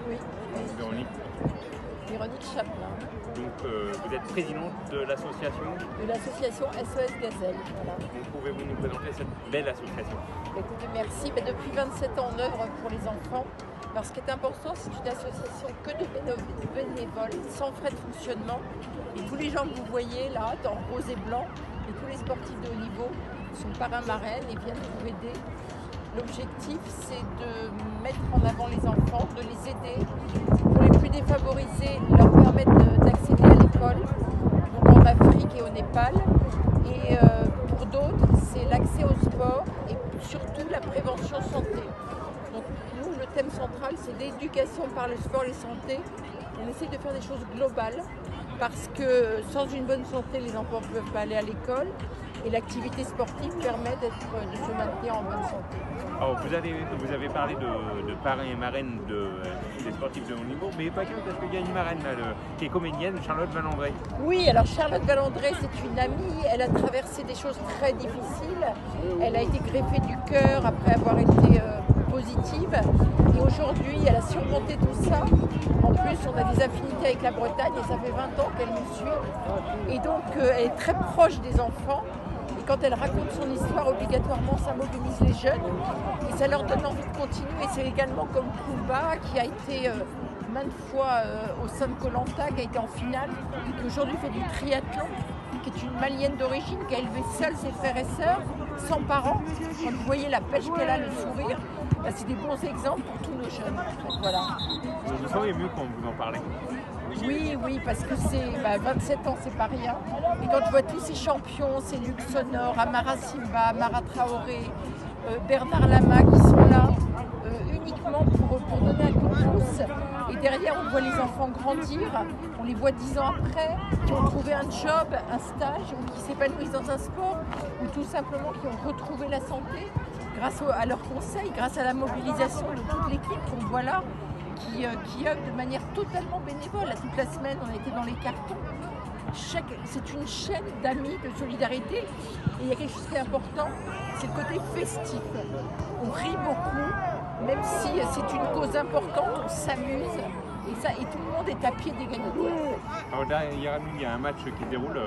Oui. Véronique. Véronique Chaplin. Donc vous êtes présidente de l'association. De l'association SOS Gazelle. Voilà. Donc pouvez-vous nous présenter cette belle association? Écoutez, merci. Depuis 27 ans, on œuvre pour les enfants. Alors, ce qui est important, c'est une association que de bénévoles, sans frais de fonctionnement. Et tous les gens que vous voyez là, dans rose et blanc, et tous les sportifs de haut niveau sont parrains-marraines et viennent nous aider. L'objectif, c'est de mettre en avant les enfants, de les aider. Pour les plus défavorisés, leur permettre d'accéder à l'école, donc en Afrique et au Népal. Et pour d'autres, c'est l'accès au sport et surtout la prévention santé. Donc nous, le thème central, c'est l'éducation par le sport et la santé. On essaie de faire des choses globales parce que sans une bonne santé, les enfants ne peuvent pas aller à l'école. Et l'activité sportive permet de se maintenir en bonne santé. Alors vous avez parlé de parrains et marraines des sportifs de haut niveau, mais pas que, parce qu'il y a une marraine là, qui est comédienne, Charlotte Valandré. Oui, alors Charlotte Valandré, c'est une amie. Elle a traversé des choses très difficiles. Elle a été greffée du cœur après avoir été positive. Et aujourd'hui, elle a surmonté tout ça. En plus, on a des affinités avec la Bretagne et ça fait 20 ans qu'elle nous suit. Et donc, elle est très proche des enfants. Et quand elle raconte son histoire, obligatoirement, ça mobilise les jeunes. Et ça leur donne envie de continuer. C'est également comme Kouba, qui a été maintes fois au sein de Koh Lanta, qui a été en finale, et qui aujourd'hui fait du triathlon, qui est une Malienne d'origine, qui a élevé seule ses frères et sœurs, sans parents. Quand vous voyez la pêche qu'elle a, le sourire, bah, c'est des bons exemples pour tous nos jeunes. Donc, voilà. Vous vous sentez mieux quand vous en parlez? Oui, parce que c'est 27 ans, c'est pas rien. Et quand je vois tous ces champions, ces Luc Sonore, Amara Simba, Amara Traoré, Bernard Lama qui sont là, uniquement pour donner un coup de pouce. Et derrière, on voit les enfants grandir, on les voit 10 ans après, qui ont trouvé un job, un stage, ou qui s'épanouissent dans un sport, ou tout simplement qui ont retrouvé la santé grâce à leurs conseils, grâce à la mobilisation de toute l'équipe qu'on voit là, qui œuvre de manière totalement bénévole. Toute la semaine, on a été dans les cartons. C'est une chaîne d'amis, de solidarité. Et il y a quelque chose qui est important, c'est le côté festif. On rit beaucoup, même si c'est une cause importante, on s'amuse. Et tout le monde est à pied d'égalité. Alors derrière nous, il y a un match qui se déroule,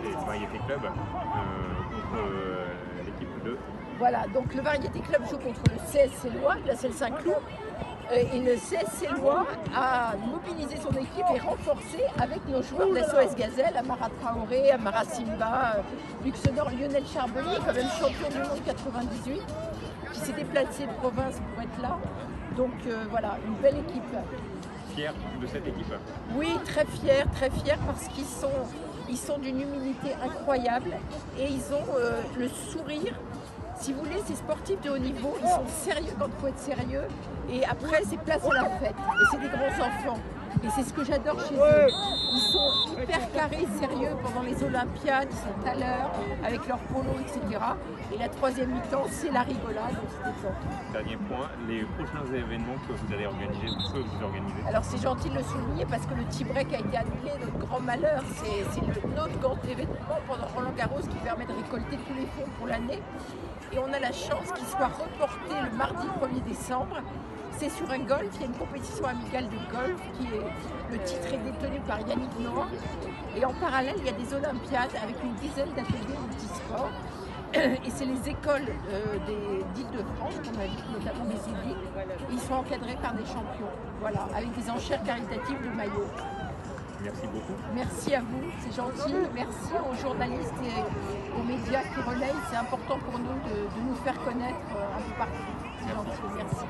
c'est Variété Club contre l'équipe 2. Voilà, donc le Variété Club joue contre le CSC Loire, la Selle Saint-Cloud. Et le CSC Loire a mobilisé son équipe et renforcé avec nos joueurs de SOS Gazelle, Amara Traoré, Amara Simba, Luc Sonore, Lionel Charbonnier, quand même champion du monde 98, qui s'est déplacé de province pour être là. Donc voilà, une belle équipe. Fier de cette équipe? Oui, très fier parce qu'ils sont d'une humilité incroyable et ils ont le sourire. Si vous voulez, ces sportifs de haut niveau, ils sont sérieux quand il faut être sérieux. Et après, c'est place à la fête. Et c'est des grands enfants. Et c'est ce que j'adore chez eux. Ils sont hyper carrés, sérieux pendant les Olympiades. Ils sont à l'heure avec leur polo, etc. Et la troisième mi-temps, c'est la rigolade. Dernier point, les prochains événements que vous allez organiser, que vous organisez? Alors c'est gentil de le souligner parce que le T-Break a été annulé, notre grand malheur. C'est notre grand événement pendant Roland-Garros qui permet de récolter tous les fonds pour l'année. Et on a la chance qu'il soit reporté le mardi 1er décembre. C'est sur un golf, il y a une compétition amicale de golf qui est, le titre est détenu par Yannick Noah. Et en parallèle, il y a des Olympiades avec une dizaine d'ateliers multisports. Et c'est les écoles d'Île-de-France qu'on invite, notamment des élites. Ils sont encadrés par des champions, voilà, avec des enchères caritatives de maillots. Merci beaucoup. Merci à vous, c'est gentil. Merci aux journalistes et aux médias qui relayent. C'est important pour nous de nous faire connaître un peu partout. C'est gentil, merci.